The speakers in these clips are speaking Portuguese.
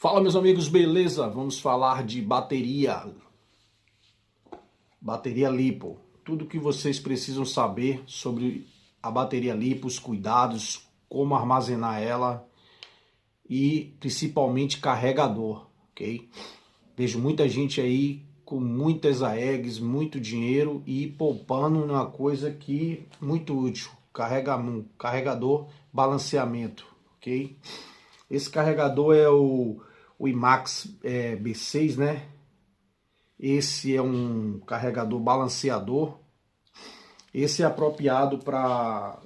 Fala, meus amigos, beleza? Vamos falar de bateria. Bateria LiPo. Tudo que vocês precisam saber sobre a bateria LiPo, os cuidados, como armazenar ela e principalmente carregador, ok? Vejo muita gente aí com muitas AEGs, muito dinheiro e poupando numa coisa que muito útil, carregador balanceamento, ok? Esse carregador é o IMAX B6, né? Esse é um carregador balanceador. Esse é apropriado para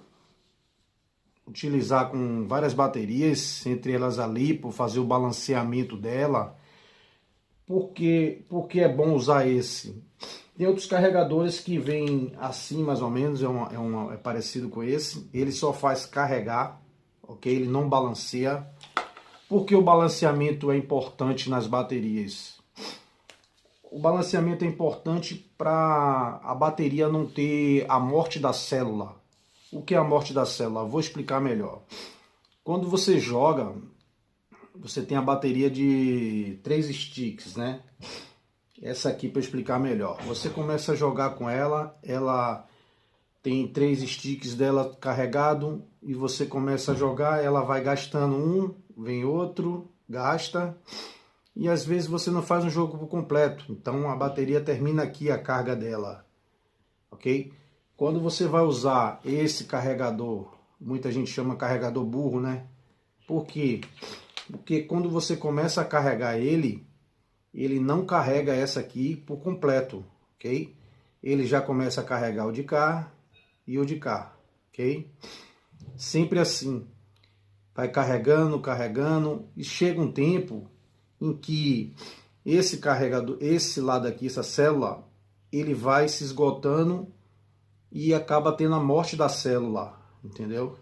utilizar com várias baterias, entre elas a LiPo, fazer o balanceamento dela. Por que é bom usar esse? Tem outros carregadores que vêm assim, mais ou menos, é parecido com esse. Ele só faz carregar, ok? Ele não balanceia. Por que o balanceamento é importante nas baterias? O balanceamento é importante para a bateria não ter a morte da célula. O que é a morte da célula? Vou explicar melhor. Quando você joga, você tem a bateria de 3 sticks, né? Essa aqui para explicar melhor. Você começa a jogar com ela, ela tem 3 sticks dela carregado e você começa a jogar, ela vai gastando um, vem outro, gasta. E às vezes você não faz um jogo por completo, então a bateria termina aqui a carga dela, ok? Quando você vai usar esse carregador, muita gente chama carregador burro, né? Por quê? Porque quando você começa a carregar ele não carrega essa aqui por completo, ok? Ele já começa a carregar o de cá e o de cá, ok? Sempre assim, vai carregando, carregando, e chega um tempo em que esse carregador, esse lado aqui, essa célula, ele vai se esgotando e acaba tendo a morte da célula, entendeu?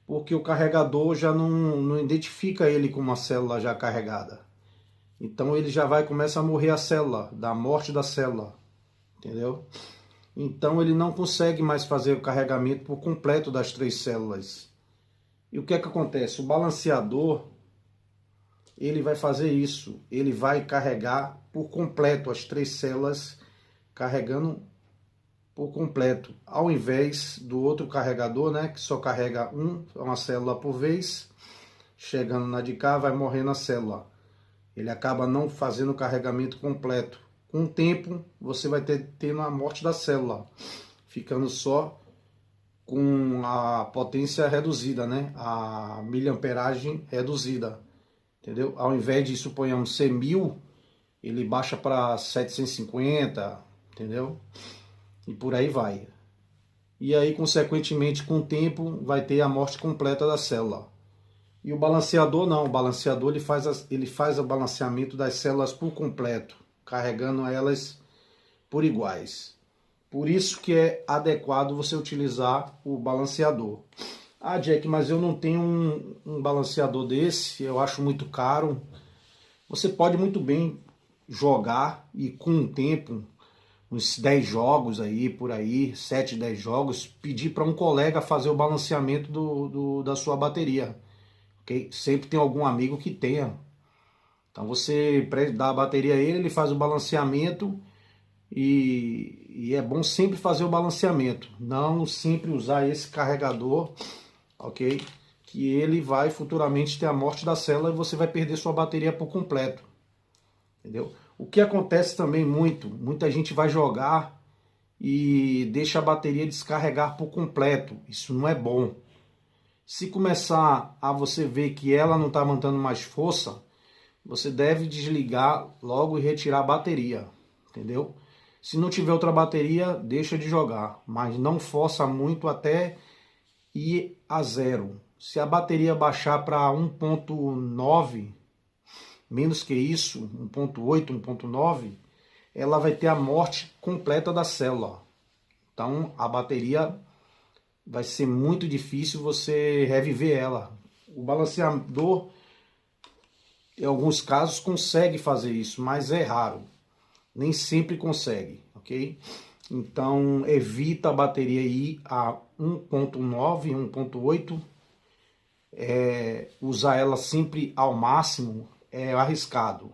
Porque o carregador já não identifica ele como uma célula já carregada. Então ele já começa a morrer a célula, da morte da célula, entendeu? Então ele não consegue mais fazer o carregamento por completo das 3 células. E o que é que acontece? O balanceador, ele vai fazer isso, ele vai carregar por completo as 3 células, carregando por completo, ao invés do outro carregador, né, que só carrega uma célula por vez, chegando na de cá, vai morrendo a célula. Ele acaba não fazendo o carregamento completo. Com o tempo, você vai tendo a morte da célula, ficando só com a potência reduzida, né, a miliamperagem reduzida. Entendeu? Ao invés de, suponhamos, ser 1000, ele baixa para 750, entendeu? E por aí vai. E aí, consequentemente, com o tempo, vai ter a morte completa da célula. E o balanceador não, o balanceador ele faz o balanceamento das células por completo, carregando elas por iguais. Por isso que é adequado você utilizar o balanceador. Ah, Jack, mas eu não tenho um balanceador desse, eu acho muito caro. Você pode muito bem jogar e com o tempo, uns 10 jogos aí, por aí, 7, 10 jogos, pedir para um colega fazer o balanceamento da sua bateria. Okay? Sempre tem algum amigo que tenha. Então você dá a bateria a ele, ele faz o balanceamento e é bom sempre fazer o balanceamento. Não sempre usar esse carregador, ok? Que ele vai futuramente ter a morte da célula e você vai perder sua bateria por completo. Entendeu? O que acontece também muita gente vai jogar e deixa a bateria descarregar por completo. Isso não é bom. Se começar a você ver que ela não está mantendo mais força, você deve desligar logo e retirar a bateria, entendeu? Se não tiver outra bateria, deixa de jogar, mas não força muito até ir a 0. Se a bateria baixar para 1.9, menos que isso, 1.8, 1.9, ela vai ter a morte completa da célula. Então a bateria vai ser muito difícil você reviver ela. O balanceador, em alguns casos, consegue fazer isso, mas é raro. Nem sempre consegue, ok? Então evita a bateria ir a 1.9, 1.8. Usar ela sempre ao máximo é arriscado.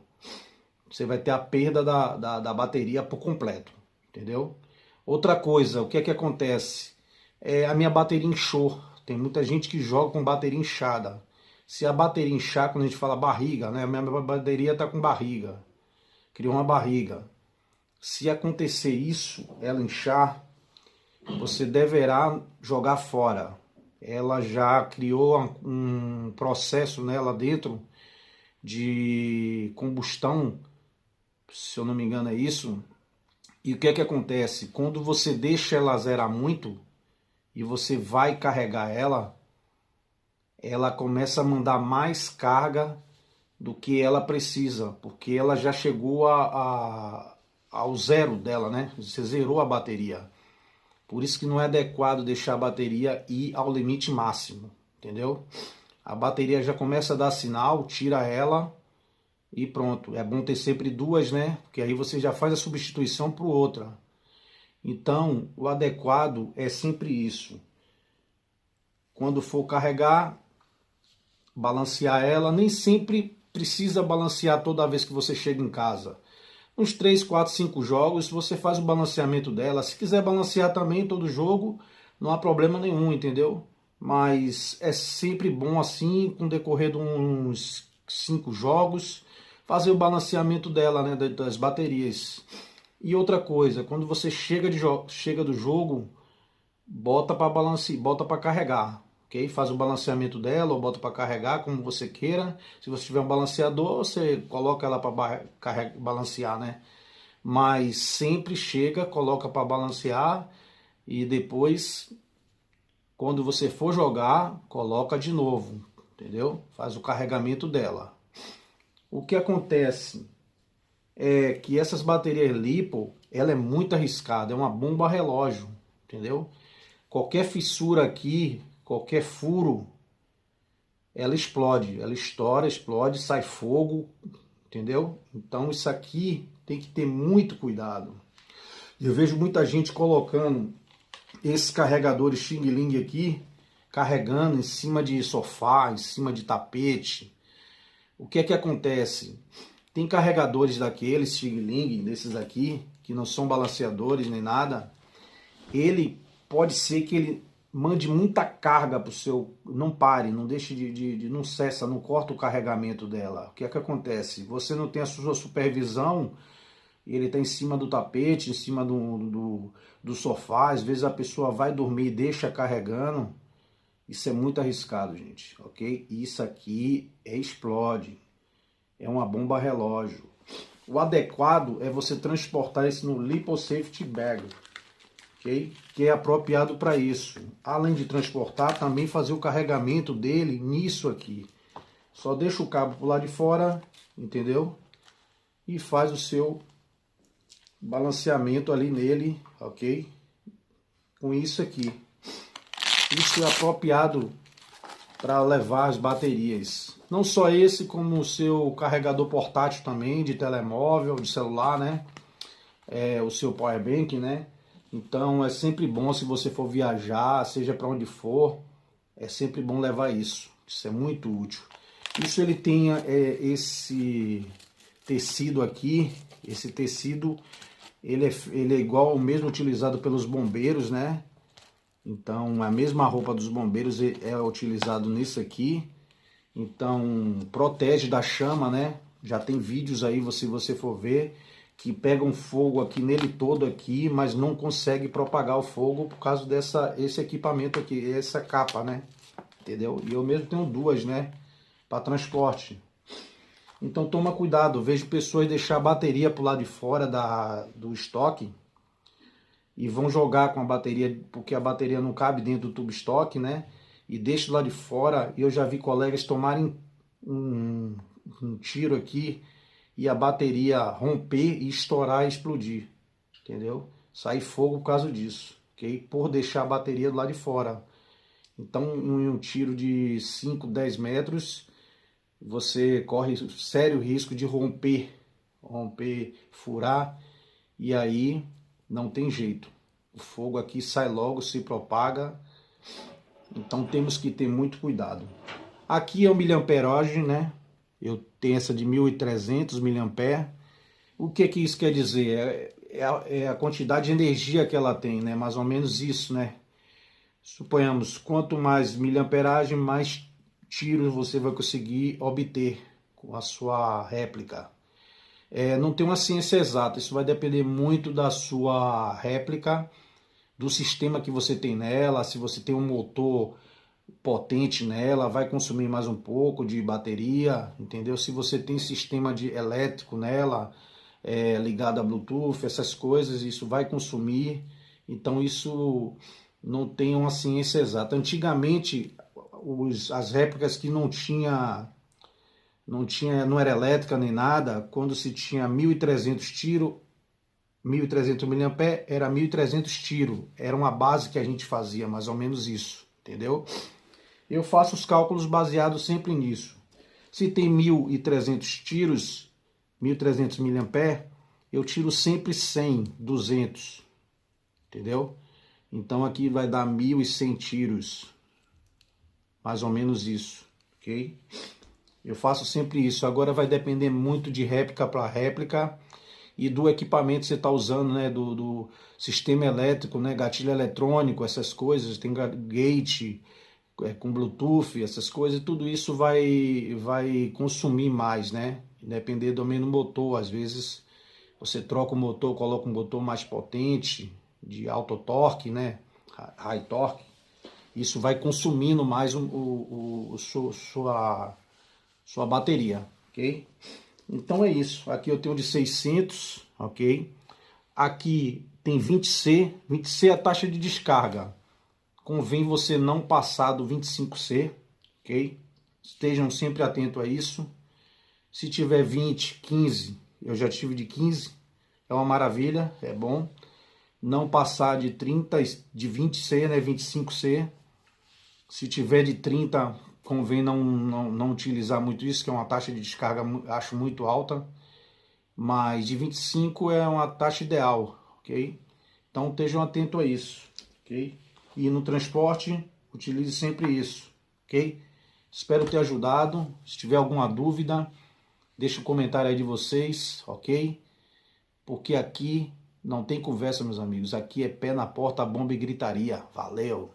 Você vai ter a perda da bateria por completo, entendeu? Outra coisa, o que é que acontece? A minha bateria inchou. Tem muita gente que joga com bateria inchada. Se a bateria inchar, quando a gente fala barriga, né? A minha bateria está com barriga. Criou uma barriga. Se acontecer isso, ela inchar, você deverá jogar fora. Ela já criou um processo nela dentro de combustão, se eu não me engano é isso. E o que é que acontece? Quando você deixa ela zerar muito e você vai carregar ela, ela começa a mandar mais carga do que ela precisa, porque ela já chegou ao zero dela, né? Você zerou a bateria. Por isso que não é adequado deixar a bateria ir ao limite máximo, entendeu? A bateria já começa a dar sinal, tira ela e pronto. É bom ter sempre duas, né? Porque aí você já faz a substituição por outra. Então, o adequado é sempre isso. Quando for carregar, balancear ela. Nem sempre precisa balancear toda vez que você chega em casa. Uns 3, 4, 5 jogos, você faz o balanceamento dela. Se quiser balancear também todo jogo, não há problema nenhum, entendeu? Mas é sempre bom assim, com o decorrer de uns 5 jogos, fazer o balanceamento dela, né, das baterias. E outra coisa, quando você chega do jogo, bota para carregar, ok? Faz o balanceamento dela ou bota para carregar, como você queira. Se você tiver um balanceador, você coloca ela para balancear, né? Mas sempre chega, coloca para balancear e depois, quando você for jogar, coloca de novo, entendeu? Faz o carregamento dela. O que acontece é que essas baterias LiPo, ela é muito arriscada, é uma bomba relógio, entendeu? Qualquer fissura aqui, qualquer furo, ela explode, ela estoura, explode, sai fogo, entendeu? Então isso aqui tem que ter muito cuidado. Eu vejo muita gente colocando esses carregadores Xing Ling aqui, carregando em cima de sofá, em cima de tapete. O que é que acontece? Tem carregadores daqueles Xing Ling, desses aqui, que não são balanceadores nem nada. Ele pode ser que ele mande muita carga para o seu... Não pare, não deixe não cessa, não corta o carregamento dela. O que é que acontece? Você não tem a sua supervisão, ele está em cima do tapete, em cima do sofá. Às vezes a pessoa vai dormir e deixa carregando. Isso é muito arriscado, gente, ok? Isso aqui explode. É uma bomba relógio. O adequado é você transportar isso no Lipo Safety Bag, okay? Que é apropriado para isso. Além de transportar, também fazer o carregamento dele nisso aqui. Só deixa o cabo pro lado de fora, entendeu? E faz o seu balanceamento ali nele, ok? Com isso aqui. Isso é apropriado para levar as baterias. Não só esse, como o seu carregador portátil também, de telemóvel, de celular, né? O seu power bank, né? Então é sempre bom, se você for viajar, seja para onde for, é sempre bom levar isso. Isso é muito útil. Isso ele tem esse tecido aqui, esse tecido ele é igual ao mesmo utilizado pelos bombeiros, né? Então a mesma roupa dos bombeiros é utilizado nisso aqui. Então protege da chama, né? Já tem vídeos aí, se você for ver, que pegam fogo aqui nele todo aqui, mas não consegue propagar o fogo por causa esse equipamento aqui, essa capa, né? Entendeu? E eu mesmo tenho duas, né? Para transporte. Então toma cuidado, vejo pessoas deixar a bateria pro lado de fora do estoque e vão jogar com a bateria, porque a bateria não cabe dentro do tubo estoque, né? E deixa lá de fora. E eu já vi colegas tomarem um tiro aqui e a bateria romper e estourar e explodir, entendeu? Sair fogo por causa disso, ok? Por deixar a bateria do lado de fora. Então, em um tiro de 5, 10 metros, você corre sério risco de romper, furar, e aí não tem jeito. O fogo aqui sai logo, se propaga, então temos que ter muito cuidado. Aqui é o miliamperagem, né? Eu tenho essa de 1.300 mAh. O que isso quer dizer? É a quantidade de energia que ela tem, né? Mais ou menos isso, né? Suponhamos, quanto mais miliamperagem, mais tiros você vai conseguir obter com a sua réplica. Não tem uma ciência exata, isso vai depender muito da sua réplica, do sistema que você tem nela. Se você tem um motor potente nela, vai consumir mais um pouco de bateria, entendeu? Se você tem sistema de elétrico nela, ligado a Bluetooth, essas coisas, isso vai consumir. Então isso não tem uma ciência exata. Antigamente, as réplicas que não era elétrica nem nada, quando se tinha 1.300 tiros, 1.300 mAh, era 1.300 tiros. Era uma base que a gente fazia, mais ou menos isso, entendeu? Eu faço os cálculos baseados sempre nisso. Se tem 1.300 tiros, 1.300 mAh, eu tiro sempre 100, 200, entendeu? Então aqui vai dar 1.100 tiros, mais ou menos isso, ok? Eu faço sempre isso. Agora vai depender muito de réplica para réplica e do equipamento que você está usando, né? Do sistema elétrico, né? Gatilho eletrônico, essas coisas, tem gate com Bluetooth, essas coisas, tudo isso vai consumir mais, né? Depender também do motor. Às vezes você troca o motor, coloca um motor mais potente, de alto torque, né? High torque. Isso vai consumindo mais sua bateria, ok? Então é isso. Aqui eu tenho de 600, ok? Aqui tem 20C. 20C é a taxa de descarga. Convém você não passar do 25C, ok? Estejam sempre atentos a isso. Se tiver 20, 15, eu já tive de 15, é uma maravilha, é bom. Não passar de 30, de 20C, né, 25C. Se tiver de 30, convém não utilizar muito isso, que é uma taxa de descarga, acho muito alta. Mas de 25 é uma taxa ideal, ok? Então estejam atentos a isso, ok? E no transporte, utilize sempre isso, ok? Espero ter ajudado. Se tiver alguma dúvida, deixa um comentário aí de vocês, ok? Porque aqui não tem conversa, meus amigos. Aqui é pé na porta, bomba e gritaria. Valeu!